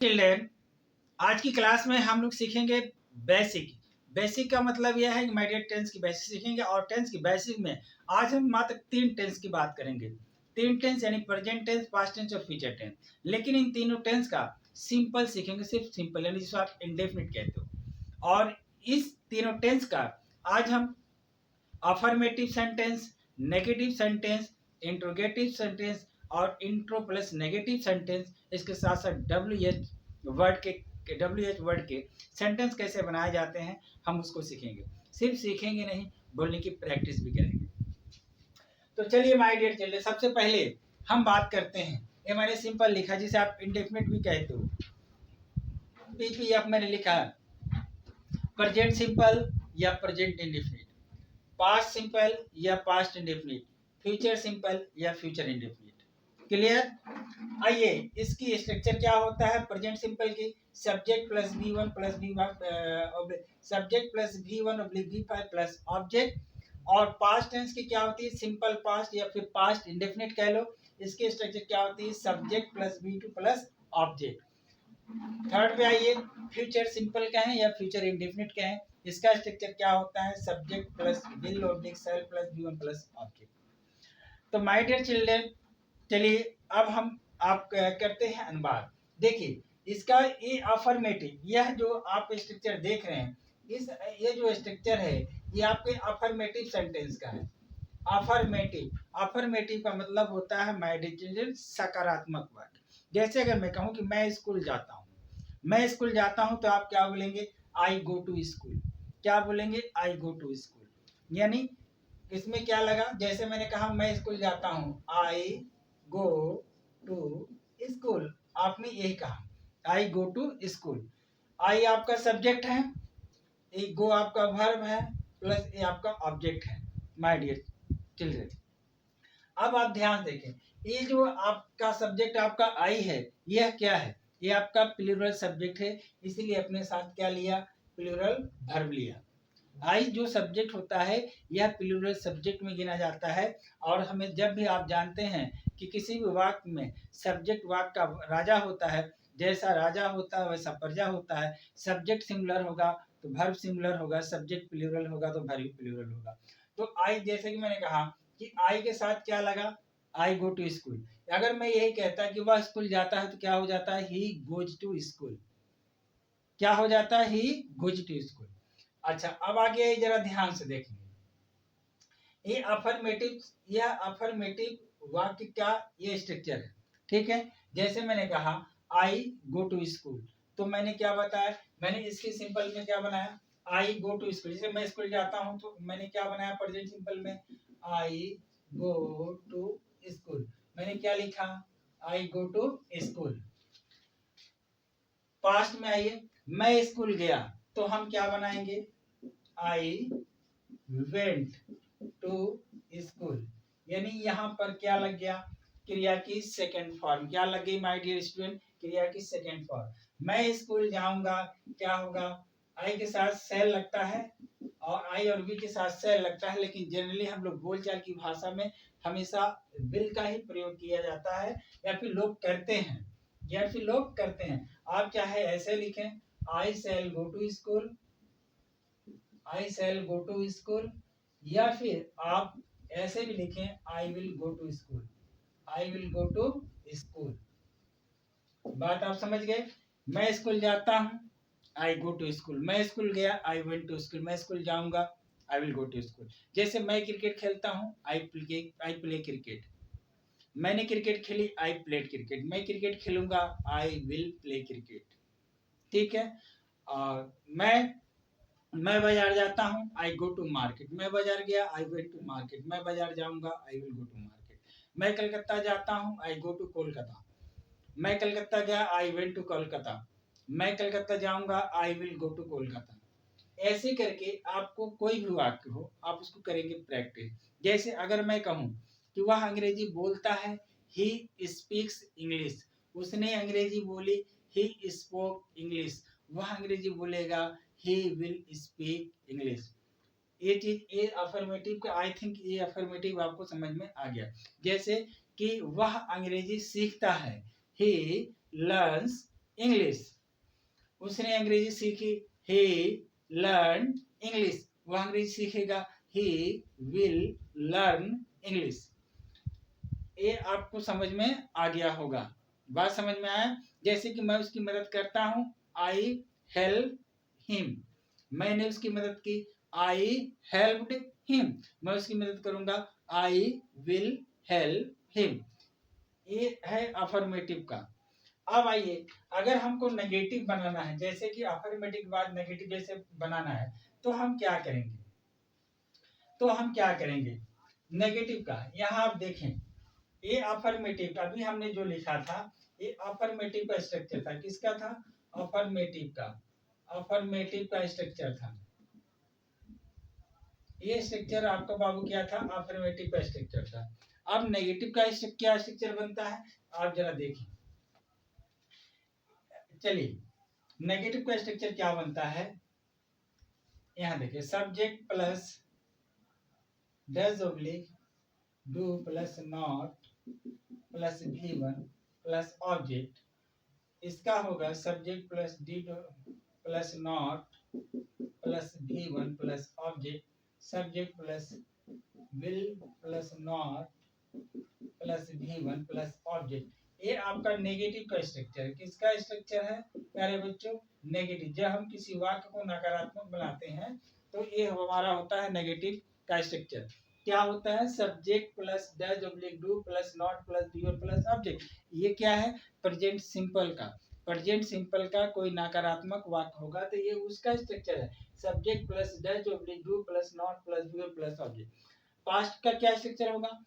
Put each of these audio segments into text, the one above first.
Children, आज की class में हम लोग सीखेंगे बेसिक। बेसिक का मतलब यह है कि माय डियर टेंस की बेसिक सीखेंगे और टेंस की बेसिक में आज हम मात्र 3 टेंस की बात करेंगे। 3 टेंस यानी प्रेजेंट टेंस, पास्ट टेंस और फ्यूचर टेंस। लेकिन इन तीनों टेंस का सिंपल सीखेंगे, सिर्फ सिंपल यानी जिसको आप इंडेफिनिट कहते हो। और इस तीनों टेंस का आज हम affirmative sentence, negative sentence, interrogative sentence और इंट्रो प्लस नेगेटिव सेंटेंस, इसके साथ साथ डब्ल्यू एच वर्ड के सेंटेंस कैसे बनाए जाते हैं हम उसको सीखेंगे। सिर्फ सीखेंगे नहीं, बोलने की प्रैक्टिस भी करेंगे। तो चलिए माय डियर चिल्ड्रन, सबसे पहले हम बात करते हैं, ये मैंने सिंपल लिखा जिसे आप इंडेफिनिट भी कहते हो। पीपीएफ मैंने लिखा प्रेजेंट सिंपल या प्रेजेंट इंडेफिनिट, पास्ट सिंपल या पास्ट इंडेफिनिट, फ्यूचर सिंपल या फ्यूचर इंडेफिनिट। क्लियर? आइए, इसकी स्ट्रक्चर क्या होता है प्रेजेंट सिंपल की? Subject plus V1 plus subject plus V1 V5 plus object. और पास्ट टेंस की क्या होती है? सिंपल पास्ट या फिर पास्ट इंडेफिनिट कह लो। इसकी स्ट्रक्चर क्या होती है? Subject plus V2 plus object. Third पे आइए, फ्यूचर सिंपल कहें या फ्यूचर इंडेफिनिट कहें, इसका स्ट्रक्चर क्या होता है? Subject plus will object shall plus V1 plus object. तो माय डियर चिल्ड्रन, चलिए अब हम आप करते हैं अनुवाद। देखिए, इसका ये अफर्मेटिव, यह जो आप स्ट्रक्चर देख रहे हैं, ये जो स्ट्रक्चर है ये आपके अफर्मेटिव सेंटेंस का है। अफर्मेटिव का मतलब होता है माय डियर चिल्ड्रन सकारात्मक वाक्य। जैसे अगर मैं कहूँ कि मैं स्कूल जाता हूँ, मैं स्कूल जाता हूँ, तो आप क्या बोलेंगे? आई गो टू स्कूल। क्या बोलेंगे? आई गो टू स्कूल। यानी इसमें क्या लगा? जैसे मैंने कहा मैं स्कूल जाता हूँ, आई गो टू स्कूल, आपने यही कहा आई गो टू स्कूल। आई आपका सब्जेक्ट है, ये गो आपका वर्ब है, प्लस ये आपका ऑब्जेक्ट है माय डियर चिल्ड्रन। अब आप ध्यान देखें, ये जो आपका सब्जेक्ट आपका आई है, यह क्या है? ये आपका प्लूरल सब्जेक्ट है, इसीलिए अपने साथ क्या लिया? प्लूरल वर्ब लिया। आई जो सब्जेक्ट होता है यह प्लूरल सब्जेक्ट में गिना जाता है। और हमें जब भी आप जानते हैं कि किसी भी वाक्य में सब्जेक्ट वाक्य का राजा होता है, जैसा राजा होता है वैसा प्रजा होता है। सब्जेक्ट सिंगुलर होगा तो वर्ब सिंगुलर होगा, सब्जेक्ट प्लूरल होगा तो वर्ब प्लूरल होगा। तो आई, जैसे कि मैंने कहा कि आई के साथ क्या लगा? आई गो टू स्कूल। अगर मैं यही कहता कि वह स्कूल जाता है तो क्या हो जाता है? He goes to school. क्या हो जाता है? He goes to school. अच्छा, अब आगे जरा ध्यान से देखेंगे, यह अफर्मेटिव वाक्य का ये स्ट्रक्चर है। ठीक है, जैसे मैंने कहा आई गो टू स्कूल, तो मैंने क्या बताया? मैंने इसके सिंपल में क्या बनाया? आई गो टू स्कूल। जैसे मैं स्कूल जाता हूं तो मैंने क्या बनाया प्रेजेंट सिंपल में? I go to school. मैंने क्या लिखा? I go to school. Past में आइए, मैं स्कूल गया, तो हम क्या बनाएंगे? I went to school. यानी यहाँ पर क्या लग गया? क्रिया की सेकेंड फॉर्म। क्या लग गई माय डियर स्टूडेंट? क्रिया की सेकेंड फॉर्म। मैं स्कूल जाऊंगा, क्या होगा? आई के साथ सेल लगता है और आई और वी के साथ सेल लगता है, लेकिन जनरली हम लोग बोलचाल की भाषा में हमेशा विल का ही प्रयोग किया जाता है, या फिर लोग करते हैं, आप चाहे ऐसे लिखें, I shall go to school, I shall go to school, या फिर आप ऐसे भी लिखें, I will go to school, I will go to school. बात आप समझ गए? मैं स्कूल जाता हूं, आई गो टू स्कूल। मैं स्कूल गया, आई वेंट टू स्कूल। मैं स्कूल जाऊंगा, I will go to school. जैसे मैं क्रिकेट खेलता हूं, आई प्ले क्रिकेट। मैंने क्रिकेट खेली, आई प्लेड क्रिकेट। मैं क्रिकेट खेलूंगा, आई विल प्ले क्रिकेट। ठीक है। और मैं बाजार जाता हूँ, आई गो टू मार्केट। मैं बाजार गया, आई वेंट टू मार्केट। मैं बाजार जाऊंगा, I will go to market. मैं कलकत्ता जाता हूँ, आई गो टू कोलकाता। मैं कलकत्ता गया, आई वेंट टू कोलकाता। मैं कलकत्ता जाऊंगा, I will go to Kolkata. ऐसे करके आपको कोई भी वाक्य हो, आप उसको करेंगे प्रैक्टिस। जैसे अगर मैं कहूँ कि वह अंग्रेजी बोलता है, ही स्पीक्स इंग्लिश। उसने अंग्रेजी बोली, ही स्पोक इंग्लिश। वह अंग्रेजी बोलेगा, he will speak English। ये चीज, ये अफर्मेटिव का, आई थिंक ये अफर्मेटिव आपको समझ में आ गया। जैसे कि वह अंग्रेजी सीखता है, he learns इंग्लिश। उसने अंग्रेजी सीखी, he learned इंग्लिश। वह अंग्रेजी सीखेगा, he will learn इंग्लिश। ये आपको समझ में आ गया होगा, बात समझ में आया। जैसे कि मैं उसकी मदद करता हूं, आई हेल्प हिम। मैंने उसकी मदद की, आई हेल्प्ड हिम। मैं उसकी मदद करूंगा, आई विल हेल्प हिम। ये है अफर्मेटिव का। अब आइए, अगर हमको नेगेटिव बनाना है, जैसे कि अफर्मेटिव के बाद नेगेटिव जैसे बनाना है, तो हम क्या करेंगे? नेगेटिव का यहाँ आप देखें, ये अफर्मेटिव का अभी हमने जो लिखा था, ये अफर्मेटिव का स्ट्रक्चर था। किसका था? अफर्मेटिव का स्ट्रक्चर था। ये स्ट्रक्चर आपका बाबू क्या था? अफर्मेटिव का स्ट्रक्चर था। अब नेगेटिव का क्या स्ट्रक्चर बनता है, आप जरा देखिए। चलिए, नेगेटिव का स्ट्रक्चर क्या बनता है, यहाँ देखिए, subject plus does oblique do plus not plus V1 plus object. इसका होगा subject plus did plus not plus V1 plus object, subject plus will plus not plus V1 plus object. ये आपका नेगेटिव का स्ट्रक्चर है। किसका structure है प्यारे बच्चों? नेगेटिव। जब हम किसी वाक्य को नकारात्मक बनाते हैं तो ये हमारा होता है नेगेटिव का स्ट्रक्चर। क्या होता है? Subject plus does oblique do plus not plus V1 plus object. ये क्या है? प्रेजेंट सिंपल का। प्रेजेंट सिंपल का कोई नकारात्मक वाक्य होगा तो ये उसका स्ट्रक्चर है, subject plus does oblique do plus not plus V1 plus object. Past का क्या स्ट्रक्चर होगा?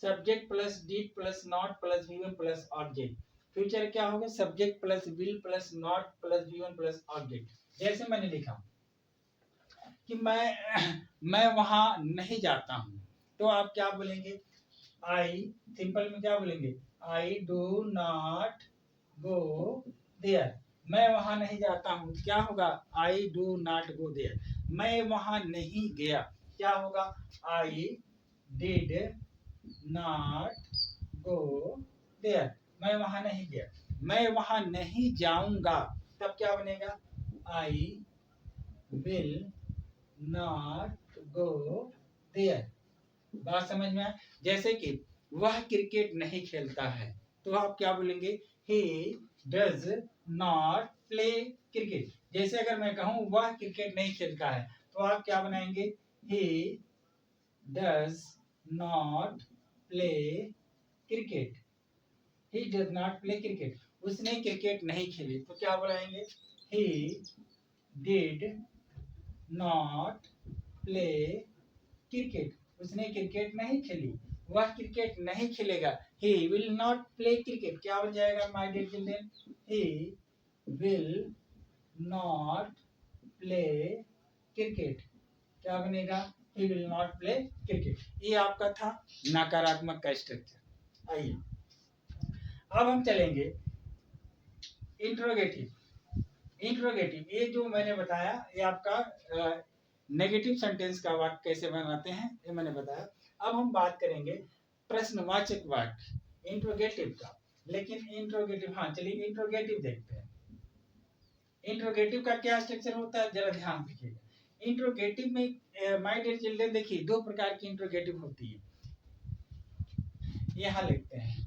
Subject plus did plus not plus V1 plus object. Future क्या होगा? Subject plus will plus not plus V1 plus object. जैसे मैंने लिखा कि मैं वहां नहीं जाता हूं, तो आप क्या बोलेंगे? आई सिंपल में क्या बोलेंगे? I do not go there. मैं वहां नहीं जाता हूं, क्या होगा? I do not go there. मैं वहां नहीं गया, क्या होगा? I did not go there. मैं वहां नहीं गया। मैं वहां नहीं जाऊंगा, तब क्या बनेगा? I will not go there. बात समझ में आया? जैसे कि वह क्रिकेट नहीं खेलता है, तो आप क्या बोलेंगे? ही डज नॉट प्ले क्रिकेट। जैसे अगर मैं कहूं वह क्रिकेट नहीं खेलता है, तो आप क्या बनाएंगे? He does not play cricket. He does not play cricket. उसने क्रिकेट नहीं खेली, तो क्या बनाएंगे? He did not play cricket. उसने क्रिकेट नहीं खेली, वह क्रिकेट नहीं खेलेगा। He will not play cricket. क्या बन जाएगा my dear children? He will not play cricket. क्या बनेगा? He will not play cricket. ये आपका था नकारात्मक का स्ट्रक्चर। आइए अब हम चलेंगे इंट्रोगेटिव। ये जो मैंने बताया, ये आपका नेगेटिव सेंटेंस का वाक्य कैसे बनाते हैं ये मैंने बताया। अब हम बात करेंगे प्रश्नवाचक वाक्य इंट्रोगेटिव का। लेकिन इंट्रोगेटिव, हाँ चलिए इंट्रोगेटिव देखते हैं। इंट्रोगेटिव का क्या स्ट्रक्चर होता है, जरा ध्यान दीजिएगा। इंट्रोगेटिव में माय डियर चिल्ड्रन देखिए, दो प्रकार की इंट्रोगेटिव होती है। यहाँ लिखते हैं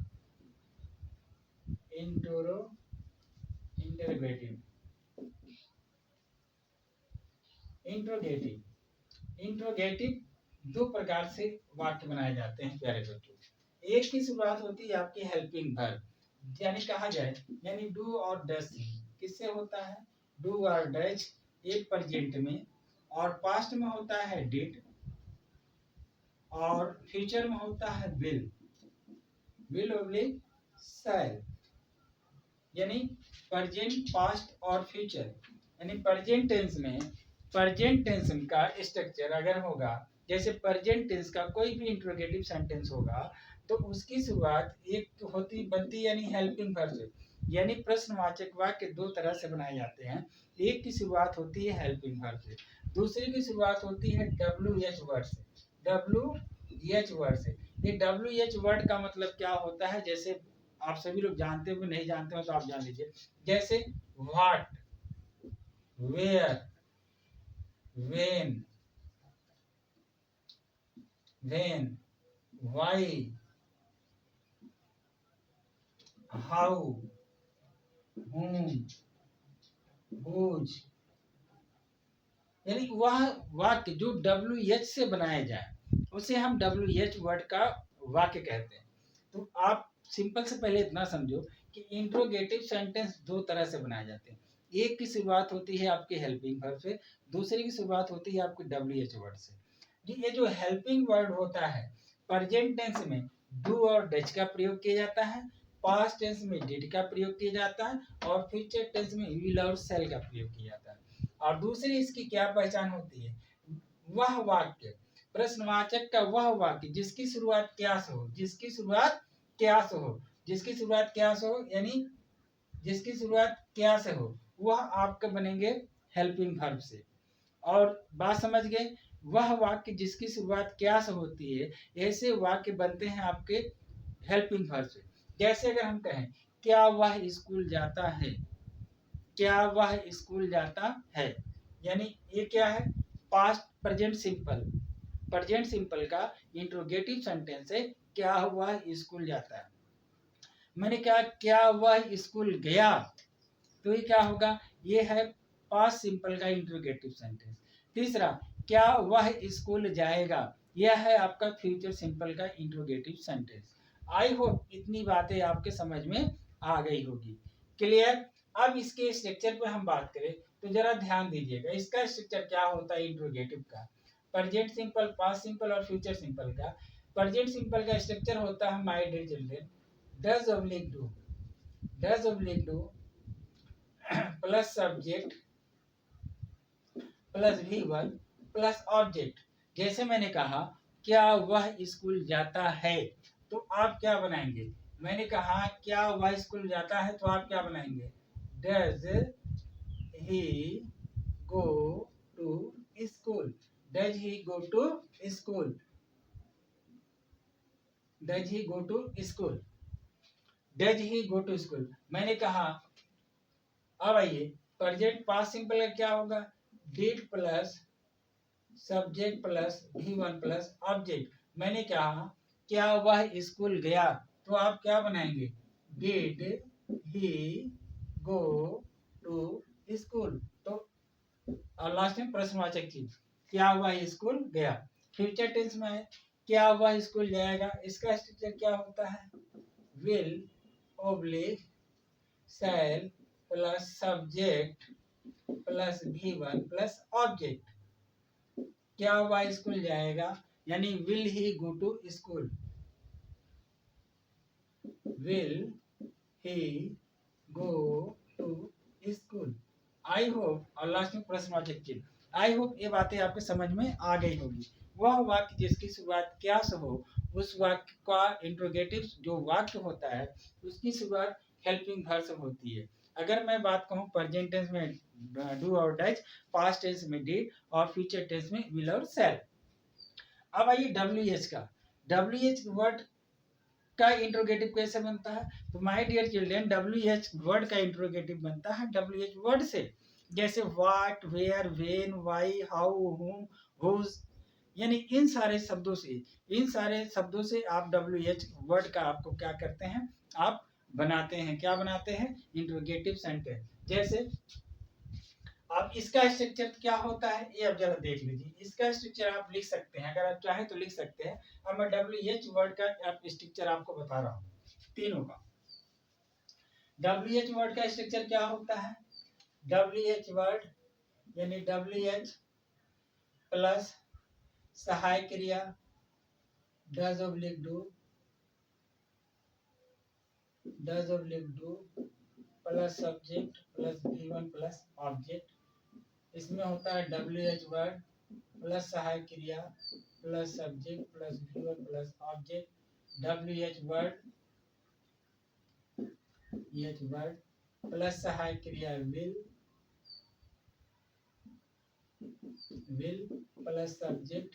इंट्रोगेटिव दो प्रकार से वाक्य बनाए जाते हैं प्यारे बच्चों। एक की शुरुआत होती है आपकी हेल्पिंग वर्ब, यानी कहा जाए, यानी डू और डज। किससे होता है? डू और डज। एक प्रेजेंट में और पास्ट में होता है डिड, और फ्यूचर में होता है विल ऑब्लिक शैल। यानी प्रेजेंट, पास्ट और फ्यूचर। यानी प्रेजेंट टेंस में प्रेजेंट टेंस का स्ट्रक्चर अगर होगा, जैसे प्रेजेंट टेंस का कोई भी इंट्रोगेटिव सेंटेंस होगा, तो उसकी शुरुआत एक बनती यानी हेल्पिंग वर्ब से। यानी प्रश्नवाचक वाक्य दो तरह से बनाए जाते हैं। एक की शुरुआत होती है हेल्पिंग वर्ब से, दूसरी की शुरुआत होती है WH वर्ड से। WH वर्ड से। ये WH वर्ड का मतलब क्या होता है? जैसे आप सभी लोग जानते हो, नहीं जानते हो तो आप जान लीजिए। जैसे what, where, when, why, how, whom, whose, यानी वह वाक्य जो WH से बनाया जाए उसे हम WH वर्ड का वाक्य कहते हैं। तो आप सिंपल से पहले इतना समझो कि इंट्रोगेटिव सेंटेंस दो तरह से बनाए जाते हैं। एक की शुरुआत होती है आपके हेल्पिंग वर्ब से, दूसरे की शुरुआत होती है आपके WH वर्ड से। ये जो हेल्पिंग वर्ड होता है प्रेजेंट टेंस में डू और डज का प्रयोग किया जाता है, पास्ट टेंस में डिड का प्रयोग किया जाता है और फ्यूचर टेंस में विल और शैल का प्रयोग किया जाता है। और दूसरी इसकी क्या पहचान होती है? वह वाक्य, प्रश्नवाचक का वह वाक्य जिसकी शुरुआत क्या से हो, जिसकी शुरुआत क्या से हो, जिसकी शुरुआत क्या से हो, यानी जिसकी शुरुआत क्या से हो, वह आपके बनेंगे हेल्पिंग वर्ब से। और बात समझ गए? वह वाक्य जिसकी शुरुआत क्या से होती है, ऐसे वाक्य बनते हैं आपके हेल्पिंग वर्ब से। जैसे अगर हम कहें क्या वह स्कूल जाता है, क्या वह स्कूल जाता है, यानी ये क्या है? Past present simple, present simple का इंट्रोगेटिव सेंटेंस है क्या वह स्कूल जाता है। मैंने कहा क्या वह स्कूल गया, तो ये क्या होगा? ये है पास्ट सिंपल का इंट्रोगेटिव सेंटेंस। तीसरा, क्या वह स्कूल जाएगा, यह है आपका फ्यूचर सिंपल का इंट्रोगेटिव सेंटेंस। आई होप इतनी बातें आपके समझ में आ गई होगी। क्लियर? अब इसके स्ट्रक्चर पर हम बात करें तो जरा ध्यान दीजिएगा, इसका स्ट्रक्चर क्या होता है इंट्रोगेटिव का। प्रेजेंट सिंपल, पास्ट सिंपल और फ्यूचर सिंपल का। प्रेजेंट सिंपल का स्ट्रक्चर होता है my dear children, does oblique do, does oblique do plus subject plus V1 plus object. जैसे मैंने कहा क्या वह स्कूल जाता है, तो आप क्या बनाएंगे? मैंने कहा क्या वह स्कूल जाता है, तो आप क्या बनाएंगे? Does he go to school, does he go to school, does he go to school, does he go to school. मैंने कहा, अब आइए प्रेजेंट पास्ट सिंपल का क्या होगा? Did plus subject plus V1 plus object. मैंने कहा क्या वह स्कूल गया, तो आप क्या बनाएंगे? Did he go to school. तो और लास्ट में प्रश्नवाचक चीज, क्या वह स्कूल गया। फ्यूचर टेंस में है क्या वह स्कूल जाएगा, इसका स्ट्रक्चर क्या होता है? Will oblique shall plus subject plus V1 plus object. क्या वह स्कूल जाएगा, यानी will he go to school, will he go to school. I hope, और लास्ट में प्रश्नवाचक चिन्ह, आई होप ये बातें आपके समझ में आ गई होगी। वह वाक्य जिसकी शुरुआत क्या से हो, उस वाक्य का इंट्रोगेटिव जो वाक्य होता है उसकी शुरुआत हेल्पिंग वर्ब से होती है। अगर मैं बात कहूँ प्रेजेंट टेंस में डू और डज, पास्ट टेंस में डिड और फ्यूचर टेंस में विल और शैल। अब आइए WH का, WH वर्ड का इंट्रोगेटिव कैसे बनता है? तो my dear children, WH word का इंट्रोगेटिव बनता है WH वर्ड से। जैसे what, where, when, why, how, whom, whose, यानी इन सारे शब्दों से, इन सारे शब्दों से आप WH वर्ड का आपको क्या करते हैं? आप बनाते हैं, क्या बनाते हैं? Interrogative sentence. जैसे अब इसका स्ट्रक्चर क्या होता है ये अब जरा देख लीजिए। इसका स्ट्रक्चर आप लिख सकते हैं, अगर आप चाहें तो लिख सकते हैं। अब मैं WH वर्ड का स्ट्रक्चर आपको बता रहा हूँ तीनों का। WH वर्ड का स्ट्रक्चर क्या होता है? WH वर्ड यानी WH प्लस सहायक क्रिया does oblique do, does oblique do plus subject plus V1 plus object. इसमें होता है WH वर्ड प्लस सहायक क्रिया plus subject plus V1 plus object. WH word plus सहायक क्रिया will plus subject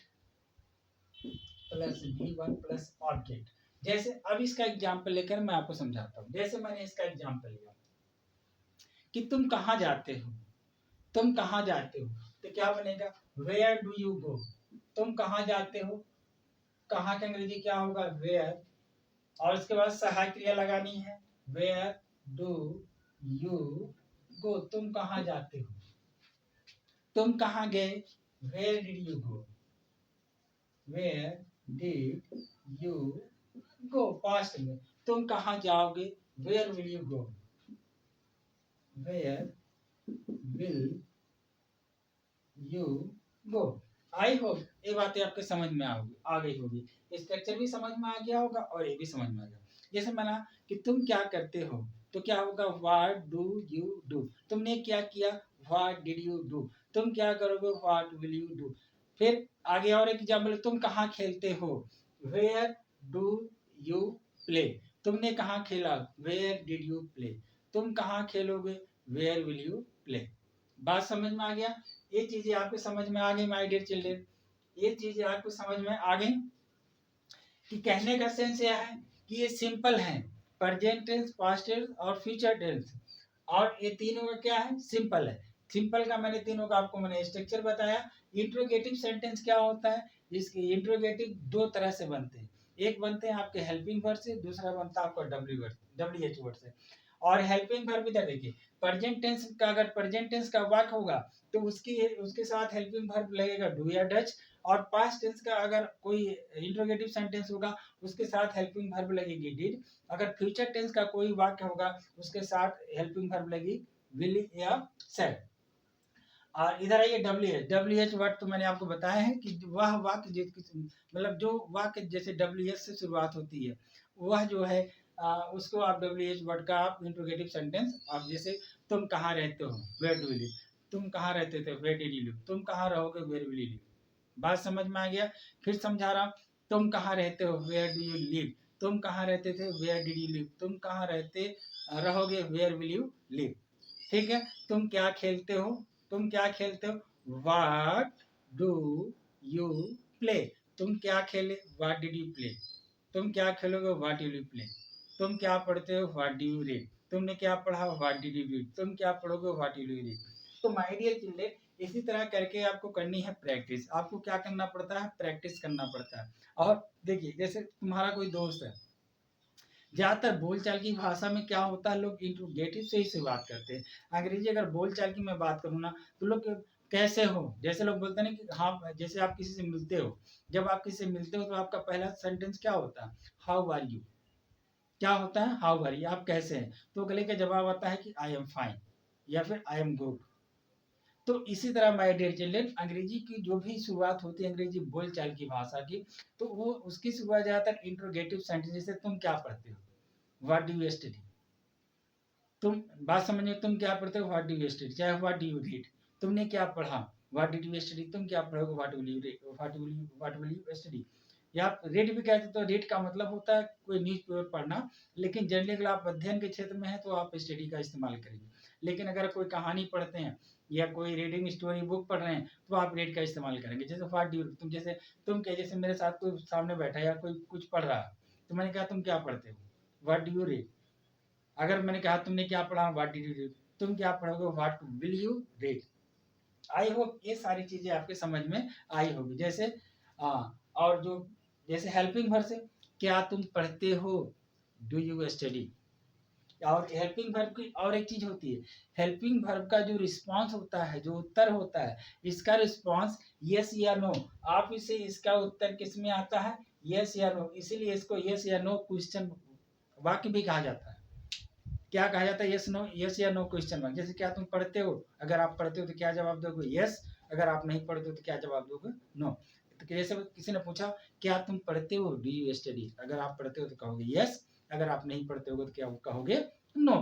plus V1 plus object. जैसे अब इसका एग्जाम्पल लेकर मैं आपको समझाता हूँ। जैसे मैंने इसका एग्जाम्पल लिया कि तुम कहाँ जाते हो, तुम कहाँ जाते हो, तो क्या बनेगा, वेयर डू यू गो। तुम कहाँ जाते हो, कहाँ का अंग्रेजी क्या होगा, वेयर, और उसके बाद सहायक क्रिया लगानी है, वेयर डू यू गो। तुम कहाँ जाते हो, तुम कहाँ गए, where did you go, where did you go. Past में तुम कहाँ जाओगे, where will you go, where will you go. I hope ये बातें आपके समझ में आ गई होगी, स्ट्रक्चर भी समझ में आ गया होगा और ये भी समझ में आ गया। जैसे माना कि तुम क्या करते हो, तो क्या होगा, व्हाट डू यू डू। तुमने क्या किया, व्हाट डिड यू डू। तुम क्या करोगे, व्हाट विल यू डू। फिर आगे और एक एग्जाम्पल, तुम कहाँ खेलते हो, वेयर डू यू प्ले। तुमने कहाँ खेला, वेयर डिड यू प्ले। तुम कहाँ खेलोगे, वेयर विल यू प्ले। बात समझ में आ गया, ये चीजें आपको समझ में आ गई माय डियर चिल्ड्रन, ये चीजें आपको समझ में आ गई कि कहने का सेंस यह है कि ये सिंपल है, प्रेजेंट टेंस, पास्ट टेंस और फ्यूचर टेंस, और ये तीनों का क्या है, सिंपल है। सिंपल का मैंने तीनों का आपको मैंने स्ट्रक्चर बताया। इंट्रोगेटिव सेंटेंस क्या होता है, इसके इंट्रोगेटिव दो तरह से बनते हैं, एक बनते हैं आपके हेल्पिंग वर्ब से, दूसरा बनता है आपका डब्ल्यू वर्ड से। और हेल्पिंग वर्ब इधर देखिए, प्रेजेंट टेंस का अगर प्रेजेंट टेंस का वाक्य होगा तो उसके साथ हेल्पिंग वर्ब लगेगा डू या डच, और पास्ट टेंस का अगर कोई इंट्रोगेटिव सेंटेंस होगा उसके साथ हेल्पिंग वर्ब लगेगी डिड। अगर फ्यूचर टेंस का कोई वाक्य होगा उसके साथ हेल्पिंग वर्ब लगेगी विल या सेड। और इधर आइए डब्ल्यू एच वर्ड तो मैंने आपको बताया है कि वह वाक्य मतलब जो वाक्य जैसे डब्ल्यू एच से शुरुआत होती है वह जो है उसको आप डब्ल्यू एच वर्ड का आप इंट्रोगेटिव सेंटेंस आप जैसे तुम कहाँ रहते हो, वेयर डू यू लिव। तुम कहाँ रहते थे, वेयर डिड यू लिव। तुम कहाँ रहोगे, वेयर विल यू लिव। बात समझ में आ गया, फिर समझा रहा हूँ, तुम कहाँ रहते हो, वेयर डू यू लिव। तुम कहाँ रहते थे, वेयर डिड यू लिव। तुम कहाँ रहते रहोगे, वेयर विल यू लिव। ठीक है, तुम क्या खेलते हो, तुम क्या खेलते हो, व्हाट डू यू प्ले। तुम क्या खेले, व्हाट डिड यू प्ले। तुम क्या खेलोगे, व्हाट विल यू प्ले। तुम क्या पढ़ते हो, व्हाट डू यू रीड। तुमने क्या पढ़ा, व्हाट डिड यू रीड। तुम क्या पढ़ोगे, व्हाट विल यू रीड। तो माय डियर चिल्ड्रन इसी तरह करके आपको करनी है प्रैक्टिस। आपको क्या करना पड़ता है, प्रैक्टिस करना पड़ता है। और देखिए जैसे तुम्हारा कोई दोस्त है, ज्यादातर बोलचाल की भाषा में क्या होता है, लोग इंट्रोगेटिव से ही शुरुआत करते हैं। अंग्रेजी अगर बोलचाल की मैं बात करूँ ना तो लोग कैसे हो, जैसे लोग बोलते हैं ना कि हाँ, जैसे आप किसी से मिलते हो, जब आप किसी से मिलते हो तो आपका पहला सेंटेंस क्या होता है, हाउ आर यू। क्या होता है, हाउ आर यू, आप कैसे हैं। तो गले का जवाब आता है कि आई एम फाइन या फिर आई एम गुड। तो इसी तरह माय डियर चिल्ड्रन अंग्रेजी की जो भी शुरुआत होती है अंग्रेजी बोलचाल की भाषा की, तो वो उसकी शुरुआत ज्यादातर इंट्रोगेटिव सेंटेंस जैसे तुम क्या पढ़ते हो, व्हाट डू यू स्टडी। तुम बात समझिए, तुम क्या पढ़ते हो, व्हाट डू यू स्टडी, चाहे व्हाट डू यू रीड। तुमने क्या पढ़ा, व्हाट डिड यू स्टडी। तुम क्या पढ़ोगे, what will you read, what will you study. या आप रीड भी कहते तो रीड का मतलब होता है कोई न्यूज़पेपर पढ़ना, लेकिन जनरली अगर आप अध्ययन के क्षेत्र में है तो आप स्टडी का इस्तेमाल करेंगे। लेकिन अगर कोई कहानी पढ़ते हैं या कोई रीडिंग स्टोरी बुक पढ़ रहे हैं तो आप रीड का इस्तेमाल करेंगे। जैसे व्हाट डू, तुम जैसे तुम क्या, जैसे मेरे साथ कोई सामने बैठा है या कोई कुछ पढ़ रहा है तो मैंने कहा तुम क्या पढ़ते हो, व्हाट डू यू रीड। अगर मैंने कहा तुमने क्या पढ़ा, व्हाट डिड यू रीड, तुम क्या पढ़ोगे, what will you read. I hope ये सारी चीजें आपके समझ में आई होगी। जैसे और जो जैसे हेल्पिंग वर्ब से, क्या तुम पढ़ते हो, डू यू स्टडी। और हेल्पिंग वर्ब की और एक चीज होती है, हेल्पिंग वर्ब का जो रिस्पांस होता है, जो उत्तर होता है, इसका रिस्पांस यस या नो। आप इसे इसका उत्तर किस में आता है, यस या नो, इसीलिए इसको यस या नो क्वेश्चन वाक्य भी कहा जाता है। क्या कहा जाता है, यस नो, यस या नो क्वेश्चन मार्क। जैसे क्या तुम पढ़ते हो, अगर आप पढ़ते हो तो क्या जवाब दोगे, यस। अगर आप नहीं पढ़ते हो तो क्या जवाब दोगे, नो। तो जैसे किसी ने पूछा क्या तुम पढ़ते हो, डू यू स्टडी। अगर आप पढ़ते हो तो कहोगे यस, अगर आप नहीं पढ़ते हो तो क्या कहोगे, नो।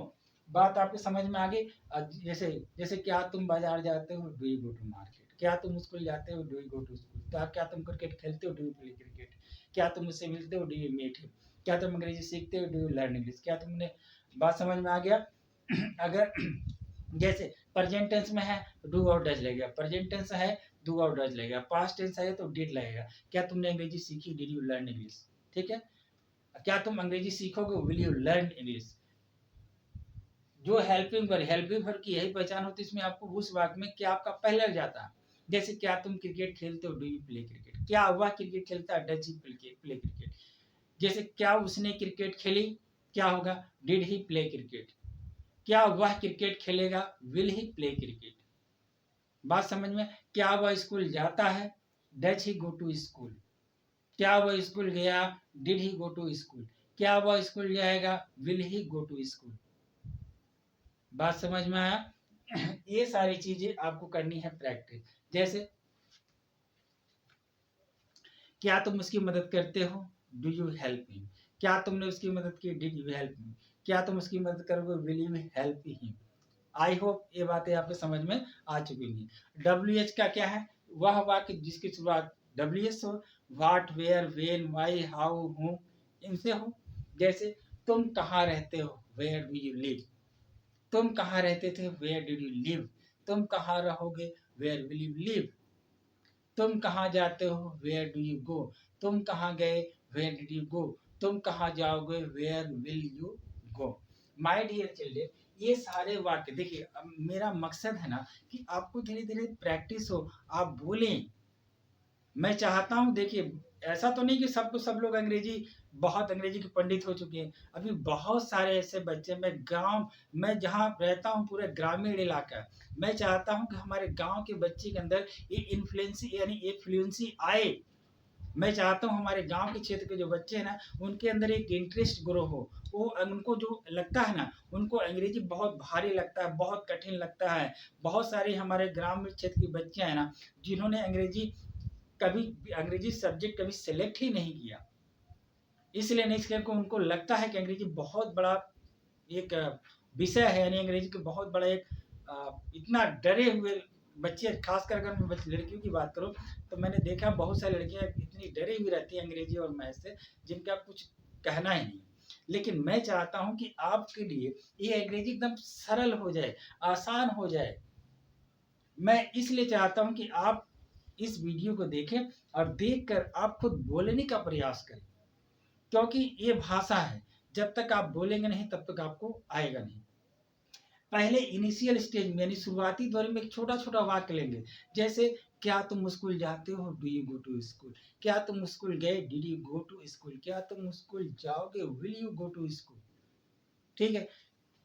बात आपके समझ में आ गई। जैसे जैसे क्या तुम बाजार जाते हो, do you go to market. क्या तुम स्कूल जाते हो, do you go to school. क्या तुम क्रिकेट खेलते हो, डू यू प्ले क्रिकेट। क्या तुम मुझसे मिलते हो, डू यू मीट हिम। क्या तुम अंग्रेजी सीखते हो, डू यू लर्न इंग्लिश। क्या तुमने, बात समझ में आ गया। अगर जैसे प्रेजेंट टेंस में है डू और डज लगेगा, प्रेजेंट टेंस है डू और डज लगेगा, पास्ट टेंस है तो डिड लगेगा। क्या तुमने अंग्रेजी सीखी, डिड यू लर्न इंग्लिश। ठीक है, क्या तुम अंग्रेजी सीखोगे? Will you learn English? जो हेल्पिंग वर्ब की यही पहचान होती है, इसमें आपको उस वाक्य में क्या आपका पहले जाता है। जैसे क्या तुम क्रिकेट खेलते हो? Do you play cricket? क्या वह क्रिकेट खेलता है? Does he play cricket? जैसे क्या उसने क्रिकेट खेली? क्या होगा? Did he play cricket? क्या वह क्रिकेट खेलेगा? Will he play cricket? बात समझ में? क्या वह स्कूल जाता है? Does he go to school? क्या वह स्कूल गया? Did he go to school? क्या वह स्कूल जाएगा? Will he go to school? बात समझ में आया? ये सारी चीजें आपको करनी है प्रैक्टिस। जैसे क्या तुम उसकी मदद करते हो? Do you help him? क्या तुमने उसकी मदद की? Did you help him? क्या तुम उसकी मदद करोगे? Will you help him? I hope ये बातें आपके समझ में आ चुकी होंगी। WH का क्या है? वह वाक्य जिसकी शुरुआत WH हो, what, where, when, why, how, whom इनसे हो। जैसे तुम कहाँ रहते हो? Where do you live? तुम कहाँ रहते थे? Where did you live? तुम कहाँ रहोगे? Where will you live? तुम कहाँ जाते हो? Where do you go? तुम कहाँ गए? Where did you go? तुम कहाँ जाओगे? Where will you go? My dear children, ये सारे वाक्य देखिए, अब मेरा मकसद है ना कि आपको धीरे धीरे प्रैक्टिस हो, आप बोलें। मैं चाहता हूँ, देखिए ऐसा तो नहीं कि सबको सब लोग बहुत अंग्रेजी के पंडित हो चुके हैं। अभी बहुत सारे ऐसे बच्चे, मैं जहाँ रहता हूँ पूरे ग्रामीण इलाका है, मैं चाहता हूँ कि हमारे गांव के बच्चे के अंदर ये इन्फ्लुएंसी यानी ये फ्लुएंसी आए। मैं चाहता हूँ हमारे गांव के क्षेत्र के जो बच्चे हैं ना, उनके अंदर एक इंटरेस्ट ग्रो हो। वो उनको जो लगता है ना, उनको अंग्रेजी बहुत भारी लगता है, बहुत कठिन लगता है। बहुत सारे हमारे ग्रामीण क्षेत्र के बच्चे हैं ना, जिन्होंने अंग्रेजी सब्जेक्ट कभी सेलेक्ट ही नहीं किया, इसलिए नहीं करके उनको लगता है कि अंग्रेजी बहुत बड़ा एक विषय है, यानी अंग्रेजी का बहुत बड़ा एक इतना डरे हुए बच्चे, खासकर अगर मैं लड़कियों की बात करूं तो मैंने देखा बहुत सारी लड़कियां इतनी डरी हुई रहती हैं अंग्रेजी और मैथ से, जिनका कुछ कहना ही नहीं। लेकिन मैं चाहता हूं कि आपके लिए ये अंग्रेजी एकदम सरल हो जाए, आसान हो जाए। मैं इसलिए चाहता हूं कि आप इस वीडियो को देखें और देखकर आप खुद बोलने का प्रयास करें, क्योंकि ये भाषा है, जब तक आप बोलेंगे नहीं तब तक आपको आएगा नहीं। पहले इनिशियल स्टेज में यानी शुरुआती दौर में एक छोटा छोटा वाक्य लेंगे। जैसे क्या तुम स्कूल जाते हो? Do you go to school? क्या तुम स्कूल गए? Did you go to school? क्या तुम स्कूल जाओगे? Will you go to school? ठीक है।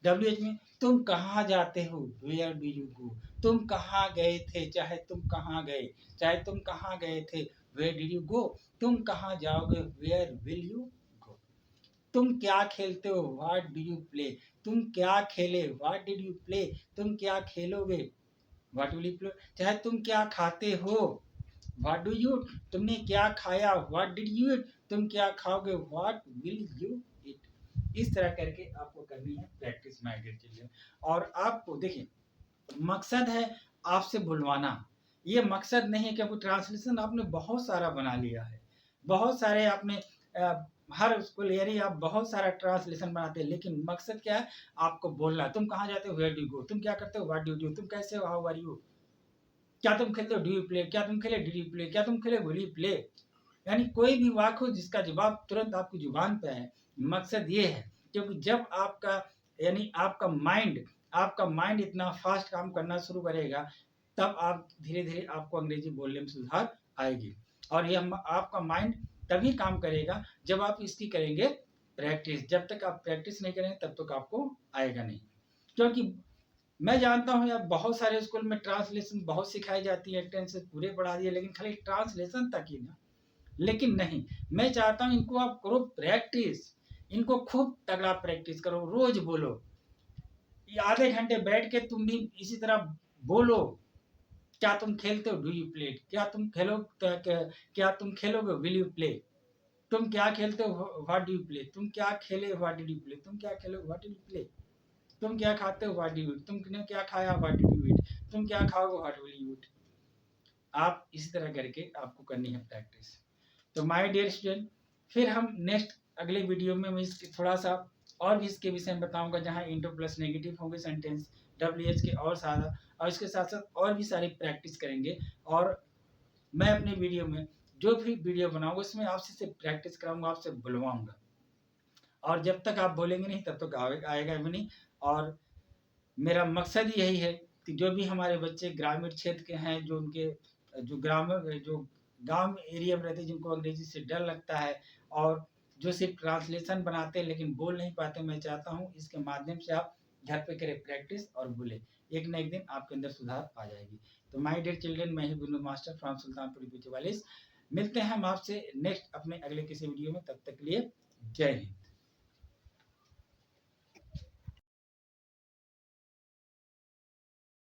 WH में तुम कहाँ जाते हो? Where do you go? तुम कहाँ गए थे? चाहे तुम कहाँ गए थे? Where did you go? तुम कहाँ जाओगे? Where will you go? तुम क्या खेलते हो? What do you play? तुम क्या खेले? What did you play? तुम क्या खेलोगे? What will you play? चाहे तुम क्या खाते हो? What do you? तुमने क्या खाया? What did you eat? तुम क्या खाओगे? What will you eat? इस तरह करके आपको करनी है प्रैक्टिस, माय डियर चिल्ड्रन। और आपको देखिए, मकसद है आपसे बुलवाना, ये मकसद नहीं है, क्योंकि ट्रांसलेशन आपने बहुत सारा बना लिया है, बहुत सारे आपने हर स्कूल एरी आप बहुत सारा ट्रांसलेशन बनाते हैं, लेकिन मकसद क्या है? आपको बोलना। तुम कहाँ जाते हो? Where do you go? तुम क्या करते हो? What do you do? तुम कैसे हो? How are you? क्या तुम खेलते हो? Do you play? क्या तुम खेले? Did you play? क्या तुम खेले? Will you play? यानी कोई भी वाक्य हो जिसका जवाब तुरंत आपकी जुबान पे है, मकसद ये है। क्योंकि जब आपका यानी आपका माइंड इतना फास्ट काम करना शुरू करेगा, तब आप धीरे धीरे आपको अंग्रेजी बोलने में सुधार आएगी। और ये आपका माइंड तभी काम करेगा जब आप इसकी करेंगे प्रैक्टिस। जब तक आप प्रैक्टिस नहीं करेंगे तब तक आपको आएगा नहीं। क्योंकि मैं जानता हूँ यार, बहुत सारे स्कूल में ट्रांसलेशन बहुत सिखाई जाती है, टेंसेस पूरे पढ़ा दिए, लेकिन खाली ट्रांसलेशन तक ही ना। लेकिन नहीं, मैं चाहता हूँ इनको आप करो प्रैक्टिस, इनको खूब तगड़ा प्रैक्टिस करो, रोज बोलो। आधे घंटे बैठ के तुम भी इसी तरह बोलो। क्या तुम खेलते हो? Do you play? क्या तुम खेलोगे? Will you play? तुम क्या खेलते हो? What do you play? तुम क्या खेले? What did you play? तुम क्या खेलोगे? What did you play? तुम क्या खाते हो? What do you eat? तुमने क्या खाया? What did you eat? तुम क्या खाओगे? What will you eat? आप इसी तरह करके आपको करनी है प्रैक्टिस। तो माय डियर स्टूडेंट, फिर हम नेक्स्ट अगले वीडियो में मैं इसके थोड़ा सा और भी इसके विषय में बताऊंगा, जहां इंटो प्लस नेगेटिव होंगे सेंटेंस WH के और सारा, और इसके साथ साथ और भी सारी प्रैक्टिस करेंगे। और मैं अपने वीडियो में जो भी वीडियो बनाऊंगा उसमें आपसे सिर्फ प्रैक्टिस कराऊंगा, आपसे बुलवाऊंगा। और जब तक आप बोलेंगे नहीं तब तक आएगा भी नहीं। और मेरा मकसद यही है कि जो भी हमारे बच्चे ग्रामीण क्षेत्र के हैं, जो उनके जो गांव एरिया में रहते हैं, जिनको अंग्रेजी से डर लगता है और जो सिर्फ ट्रांसलेशन बनाते हैं लेकिन बोल नहीं पाते, मैं चाहता हूँ इसके माध्यम से आप घर पे करें प्रैक्टिस और बोले, एक न एक दिन आपके अंदर सुधार आ जाएगी। तो माय डियर चिल्ड्रन, मैं ही बिंदु मास्टर फ्रॉम सुल्तानपुर यूपी 44। मिलते हैं हम आपसे नेक्स्ट अपने अगले किसी वीडियो में, तब तक के लिए जय हिंद।